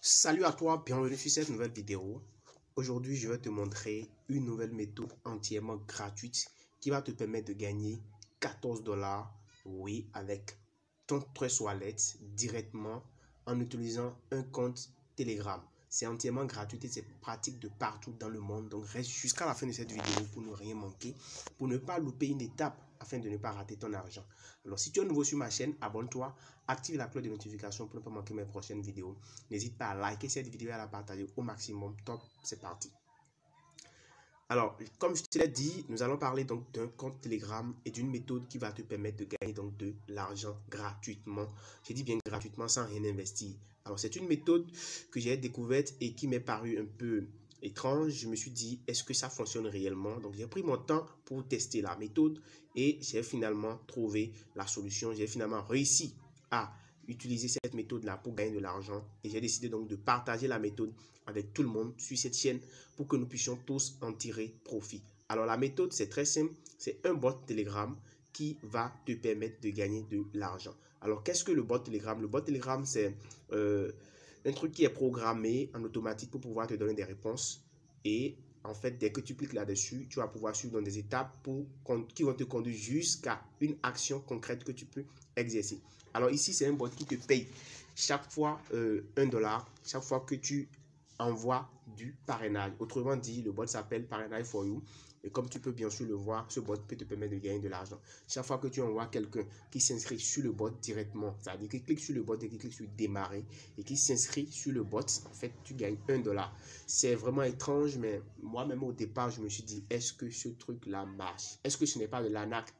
Salut à toi, bienvenue sur cette nouvelle vidéo. Aujourd'hui, je vais te montrer une nouvelle méthode entièrement gratuite qui va te permettre de gagner 14 $, oui, avec ton Trust Wallet directement en utilisant un compte Telegram. C'est entièrement gratuit et c'est pratique de partout dans le monde. Donc, reste jusqu'à la fin de cette vidéo pour ne rien manquer, pour ne pas louper une étape afin de ne pas rater ton argent. Alors, si tu es nouveau sur ma chaîne, abonne-toi, active la cloche de notification pour ne pas manquer mes prochaines vidéos. N'hésite pas à liker cette vidéo et à la partager au maximum. Top, c'est parti. Alors, comme je te l'ai dit, nous allons parler donc d'un compte Telegram et d'une méthode qui va te permettre de gagner donc de l'argent gratuitement. Je dis bien gratuitement sans rien investir. Alors, c'est une méthode que j'ai découverte et qui m'est parue un peu étrange. Je me suis dit, est-ce que ça fonctionne réellement? Donc, j'ai pris mon temps pour tester la méthode et j'ai finalement trouvé la solution. J'ai finalement réussi à utiliser cette méthode-là pour gagner de l'argent. Et j'ai décidé donc de partager la méthode avec tout le monde sur cette chaîne pour que nous puissions tous en tirer profit. Alors la méthode, c'est très simple. C'est un bot Telegram qui va te permettre de gagner de l'argent. Alors qu'est-ce que le bot Telegram? Le bot Telegram, c'est un truc qui est programmé en automatique pour pouvoir te donner des réponses. Et en fait, dès que tu cliques là-dessus, tu vas pouvoir suivre dans des étapes qui vont te conduire jusqu'à une action concrète que tu peux exercer. Alors ici, c'est un bot qui te paye chaque fois $1, chaque fois que tu envoies du parrainage. Autrement dit, le bot s'appelle Parrainage for You. Et comme tu peux bien sûr le voir, ce bot peut te permettre de gagner de l'argent. Chaque fois que tu envoies quelqu'un qui s'inscrit sur le bot directement, c'est-à-dire qu'il clique sur le bot et qu'il clique sur démarrer et qui s'inscrit sur le bot, en fait, tu gagnes $1. C'est vraiment étrange, mais moi-même au départ, je me suis dit, est-ce que ce truc-là marche? Est-ce que ce n'est pas de l'arnaque?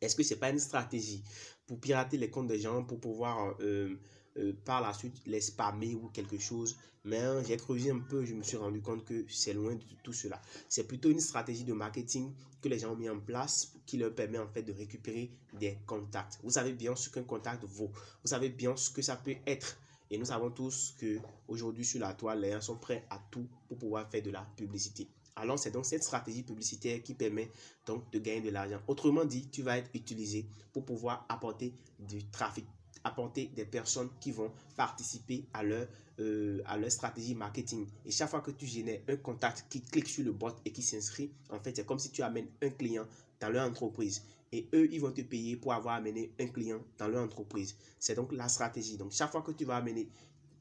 Est-ce que ce n'est pas une stratégie pour pirater les comptes des gens, pour pouvoir par la suite les spammer ou quelque chose? Mais j'ai creusé un peu, je me suis rendu compte que c'est loin de tout cela. C'est plutôt une stratégie de marketing que les gens ont mis en place qui leur permet en fait de récupérer des contacts. Vous savez bien ce qu'un contact vaut. Vous savez bien ce que ça peut être. Et nous savons tous qu'aujourd'hui sur la toile, les gens sont prêts à tout pour pouvoir faire de la publicité. Alors, c'est donc cette stratégie publicitaire qui permet donc de gagner de l'argent. Autrement dit, tu vas être utilisé pour pouvoir apporter du trafic, apporter des personnes qui vont participer à leur stratégie marketing. Et chaque fois que tu génères un contact qui clique sur le bot et qui s'inscrit, en fait, c'est comme si tu amènes un client dans leur entreprise. Et eux, ils vont te payer pour avoir amené un client dans leur entreprise. C'est donc la stratégie. Donc, chaque fois que tu vas amener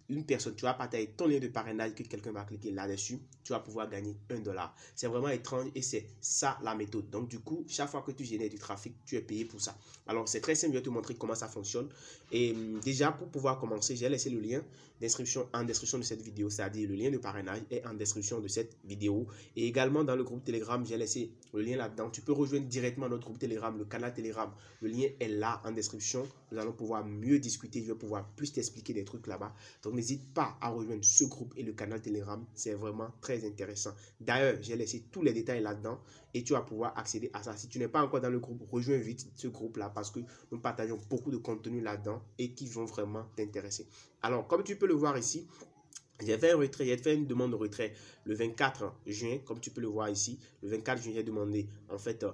une personne, tu vas partager ton lien de parrainage que quelqu'un va cliquer là-dessus, tu vas pouvoir gagner $1. C'est vraiment étrange et c'est ça la méthode. Donc du coup, chaque fois que tu génères du trafic, tu es payé pour ça. Alors c'est très simple, je vais te montrer comment ça fonctionne. Et déjà, pour pouvoir commencer, j'ai laissé le lien d'inscription en description de cette vidéo, c'est-à-dire le lien de parrainage est en description de cette vidéo. Et également dans le groupe Telegram, j'ai laissé le lien là-dedans. Tu peux rejoindre directement notre groupe Telegram, le canal Telegram. Le lien est là en description. Nous allons pouvoir mieux discuter, je vais pouvoir plus t'expliquer des trucs là-bas. Donc n'hésite pas à rejoindre ce groupe et le canal Telegram, c'est vraiment très intéressant. D'ailleurs, j'ai laissé tous les détails là-dedans et tu vas pouvoir accéder à ça. Si tu n'es pas encore dans le groupe, rejoins vite ce groupe-là parce que nous partageons beaucoup de contenu là-dedans et qui vont vraiment t'intéresser. Alors, comme tu peux le voir ici, j'ai fait un retrait, j'ai fait une demande de retrait le 24 juin, comme tu peux le voir ici. Le 24 juin, j'ai demandé en fait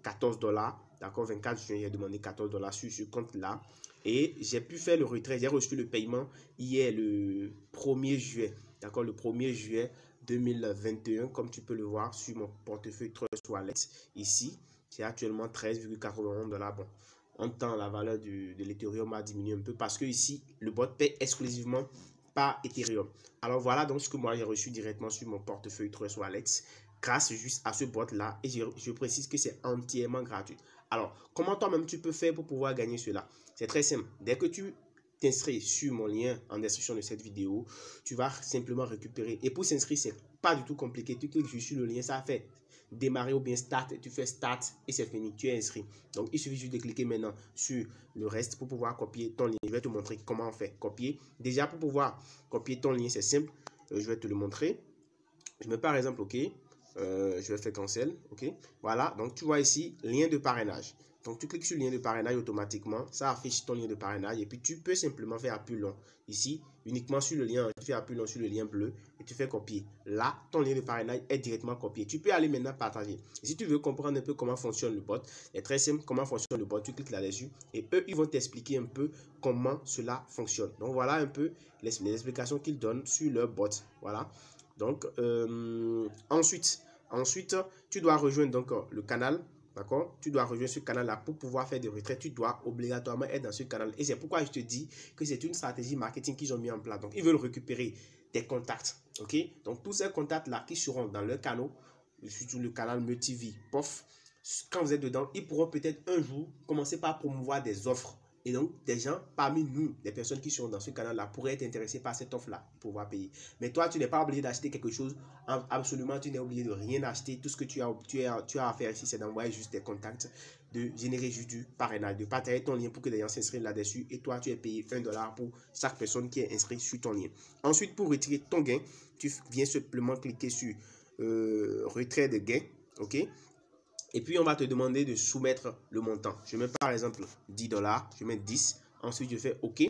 14 $. D'accord, 24 juin, j'ai demandé 14 $ sur ce compte-là. Et j'ai pu faire le retrait. J'ai reçu le paiement hier, le 1er juillet. D'accord, le 1er juillet 2021, comme tu peux le voir sur mon portefeuille Trust Wallet. Ici, j'ai actuellement 13,81 $. Bon, en temps, la valeur de l'Ethereum a diminué un peu parce que ici, le bot paie exclusivement par Ethereum. Alors voilà donc ce que moi j'ai reçu directement sur mon portefeuille Trust Wallet grâce juste à ce bot là et je précise que c'est entièrement gratuit. Alors comment toi-même tu peux faire pour pouvoir gagner cela? C'est très simple. Dès que tu t'inscris sur mon lien en description de cette vidéo, tu vas simplement récupérer. Et pour s'inscrire, c'est pas du tout compliqué. Tu cliques juste sur le lien, ça fait démarrer ou bien start, et tu fais start et c'est fini, tu es inscrit. Donc il suffit juste de cliquer maintenant sur le reste pour pouvoir copier ton lien. Je vais te montrer comment on fait copier. Déjà pour pouvoir copier ton lien, c'est simple, je vais te le montrer. Je mets par exemple OK, je vais faire cancel, OK. Voilà, donc tu vois ici lien de parrainage. Donc, tu cliques sur le lien de parrainage automatiquement. Ça affiche ton lien de parrainage. Et puis, tu peux simplement faire appui long. Ici, uniquement sur le lien, tu fais appui long sur le lien bleu et tu fais copier. Là, ton lien de parrainage est directement copié. Tu peux aller maintenant partager. Et si tu veux comprendre un peu comment fonctionne le bot, c'est très simple, comment fonctionne le bot. Tu cliques là-dessus et eux, ils vont t'expliquer un peu comment cela fonctionne. Donc, voilà un peu les explications qu'ils donnent sur leur bot. Voilà. Donc, ensuite, tu dois rejoindre donc, le canal. D'accord? Tu dois rejoindre ce canal-là pour pouvoir faire des retraits. Tu dois obligatoirement être dans ce canal. Et c'est pourquoi je te dis que c'est une stratégie marketing qu'ils ont mis en place. Donc, ils veulent récupérer des contacts. OK? Donc, tous ces contacts-là qui seront dans leur canal, surtout le canal MeTV, POF, quand vous êtes dedans, ils pourront peut-être un jour commencer par promouvoir des offres. Et donc, des gens parmi nous, des personnes qui sont dans ce canal-là, pourraient être intéressés par cette offre-là pour pouvoir payer. Mais toi, tu n'es pas obligé d'acheter quelque chose. Absolument, tu n'es obligé de rien acheter. Tout ce que tu as à faire ici, c'est d'envoyer juste des contacts, de générer juste du parrainage, de partager ton lien pour que les gens s'inscrivent là-dessus. Et toi, tu es payé $1 pour chaque personne qui est inscrite sur ton lien. Ensuite, pour retirer ton gain, tu viens simplement cliquer sur retrait de gain. OK? Et puis, on va te demander de soumettre le montant. Je mets par exemple $10. Je mets 10. Ensuite, je fais OK.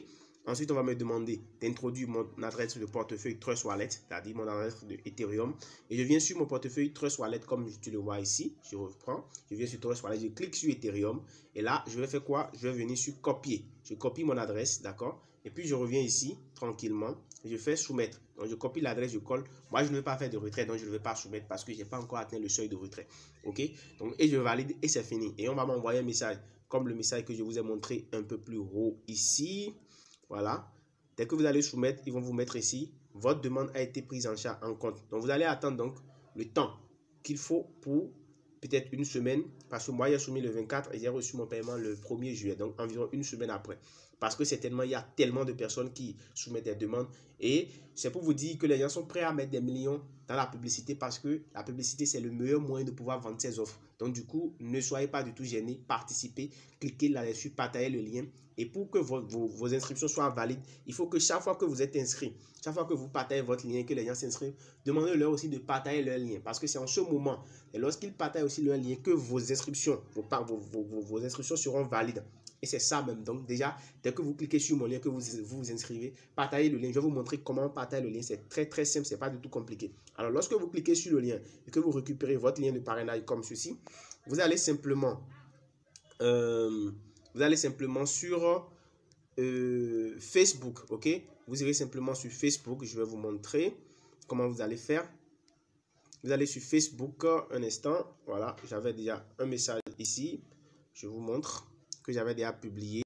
Ensuite, on va me demander d'introduire mon adresse de portefeuille Trust Wallet, c'est-à-dire mon adresse de Ethereum. Et je viens sur mon portefeuille Trust Wallet, comme tu le vois ici. Je reprends. Je viens sur Trust Wallet. Je clique sur Ethereum. Et là, je vais faire quoi? Je vais venir sur copier. Je copie mon adresse, d'accord? Et puis, je reviens ici, tranquillement. Et je fais soumettre. Donc, je copie l'adresse, je colle. Moi, je ne vais pas faire de retrait, donc je ne vais pas soumettre parce que je n'ai pas encore atteint le seuil de retrait. OK? Donc, et je valide et c'est fini. Et on va m'envoyer un message, comme le message que je vous ai montré un peu plus haut ici. Voilà. Dès que vous allez soumettre, ils vont vous mettre ici. Votre demande a été prise en compte. Donc, vous allez attendre donc le temps qu'il faut pour peut-être une semaine. Parce que moi, j'ai soumis le 24 et j'ai reçu mon paiement le 1er juillet. Donc, environ une semaine après. Parce que il y a tellement de personnes qui soumettent des demandes. Et c'est pour vous dire que les gens sont prêts à mettre des millions dans la publicité parce que la publicité, c'est le meilleur moyen de pouvoir vendre ses offres. Donc, du coup, ne soyez pas du tout gênés. Participez, cliquez là-dessus, partagez le lien. Et pour que vos inscriptions soient valides, il faut que chaque fois que vous êtes inscrit, chaque fois que vous partagez votre lien, que les gens s'inscrivent, demandez-leur aussi de partager leur lien. Parce que c'est en ce moment, et lorsqu'ils partagent aussi leur lien, que vos inscriptions, vos inscriptions seront valides. Et c'est ça même. Donc déjà, dès que vous cliquez sur mon lien, que vous inscrivez, partagez le lien. Je vais vous montrer comment partager le lien. C'est très très simple, c'est pas du tout compliqué. Alors lorsque vous cliquez sur le lien et que vous récupérez votre lien de parrainage comme ceci, vous allez simplement sur Facebook, ok? Vous irez simplement sur Facebook. Je vais vous montrer comment vous allez faire. Vous allez sur Facebook un instant. Voilà, j'avais déjà un message ici. Je vous montre que j'avais déjà publié.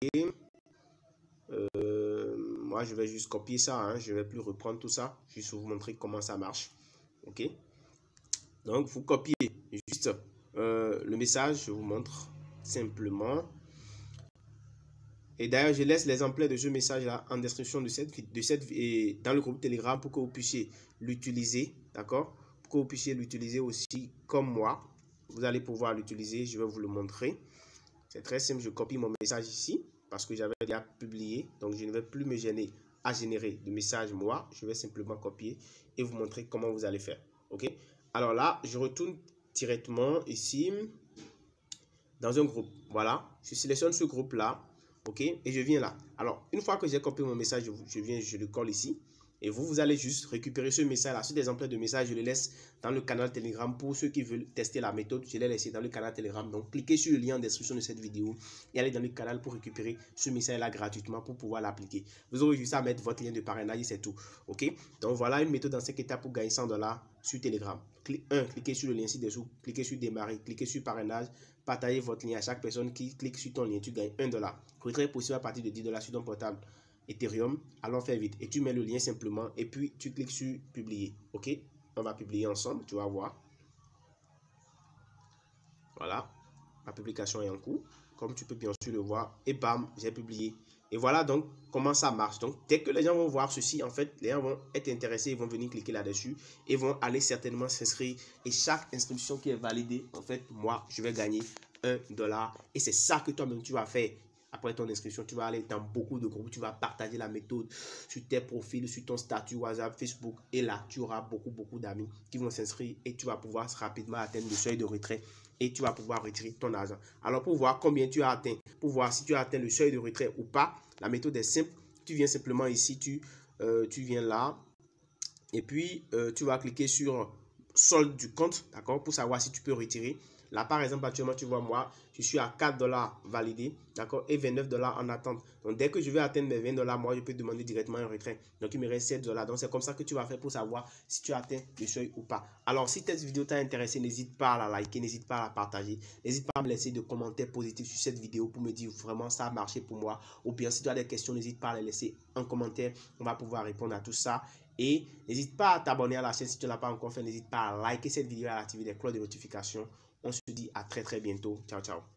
Moi, je vais juste copier ça. Hein. Je ne vais plus reprendre tout ça. Juste pour vous montrer comment ça marche. Ok? Donc, vous copiez juste le message. Je vous montre simplement. Et d'ailleurs, je laisse l'exemplaire de ce message-là en description dans le groupe Telegram pour que vous puissiez l'utiliser. D'accord? Pour que vous puissiez l'utiliser aussi comme moi. Vous allez pouvoir l'utiliser. Je vais vous le montrer. C'est très simple, je copie mon message ici parce que j'avais déjà publié. Donc, je ne vais plus me gêner à générer de messages moi. Je vais simplement copier et vous montrer comment vous allez faire. OK? Alors là, je retourne directement ici dans un groupe. Voilà, je sélectionne ce groupe-là. OK? Et je viens là. Alors, une fois que j'ai copié mon message, je le colle ici. Et vous allez juste récupérer ce message-là. Cet exemplaire de message, je le laisse dans le canal Telegram. Pour ceux qui veulent tester la méthode, je l'ai laissé dans le canal Telegram. Donc, cliquez sur le lien en description de cette vidéo et allez dans le canal pour récupérer ce message-là gratuitement pour pouvoir l'appliquer. Vous aurez juste à mettre votre lien de parrainage, c'est tout. OK? Donc, voilà une méthode dans 5 étapes pour gagner $100 sur Telegram. Cliquez sur le lien ci-dessous, cliquez sur démarrer, cliquez sur parrainage, partagez votre lien à chaque personne qui clique sur ton lien. Tu gagnes $1. Retrait possible à partir de $10 sur ton portable Ethereum. Allons faire vite. Et tu mets le lien simplement et puis tu cliques sur publier. OK? On va publier ensemble. Tu vas voir. Voilà. La publication est en cours. Comme tu peux bien sûr le voir. Et bam, j'ai publié. Et voilà donc comment ça marche. Donc, dès que les gens vont voir ceci, en fait, les gens vont être intéressés. Ils vont venir cliquer là-dessus. Et vont aller certainement s'inscrire. Et chaque inscription qui est validée, en fait, moi, je vais gagner $1. Et c'est ça que toi-même, tu vas faire. Après ton inscription, tu vas aller dans beaucoup de groupes, tu vas partager la méthode sur tes profils, sur ton statut WhatsApp, Facebook. Et là, tu auras beaucoup d'amis qui vont s'inscrire et tu vas pouvoir rapidement atteindre le seuil de retrait et tu vas pouvoir retirer ton argent. Alors pour voir combien tu as atteint, pour voir si tu as atteint le seuil de retrait ou pas, la méthode est simple. Tu viens simplement ici, tu viens là et puis tu vas cliquer sur solde du compte, d'accord, pour savoir si tu peux retirer. Là, par exemple, actuellement, tu vois, moi, je suis à 4 $ validé, d'accord, et 29 $ en attente. Donc, dès que je vais atteindre mes 20 $, moi, je peux demander directement un retrait. Donc, il me reste 7 $. Donc, c'est comme ça que tu vas faire pour savoir si tu as atteint le seuil ou pas. Alors, si cette vidéo t'a intéressé, n'hésite pas à la liker, n'hésite pas à la partager. N'hésite pas à me laisser des commentaires positifs sur cette vidéo pour me dire vraiment ça a marché pour moi. Ou bien, si tu as des questions, n'hésite pas à les laisser en commentaire. On va pouvoir répondre à tout ça. Et n'hésite pas à t'abonner à la chaîne si tu ne l'as pas encore fait. N'hésite pas à liker cette vidéo et à activer les cloches de notification. On se dit à très bientôt. Ciao, ciao.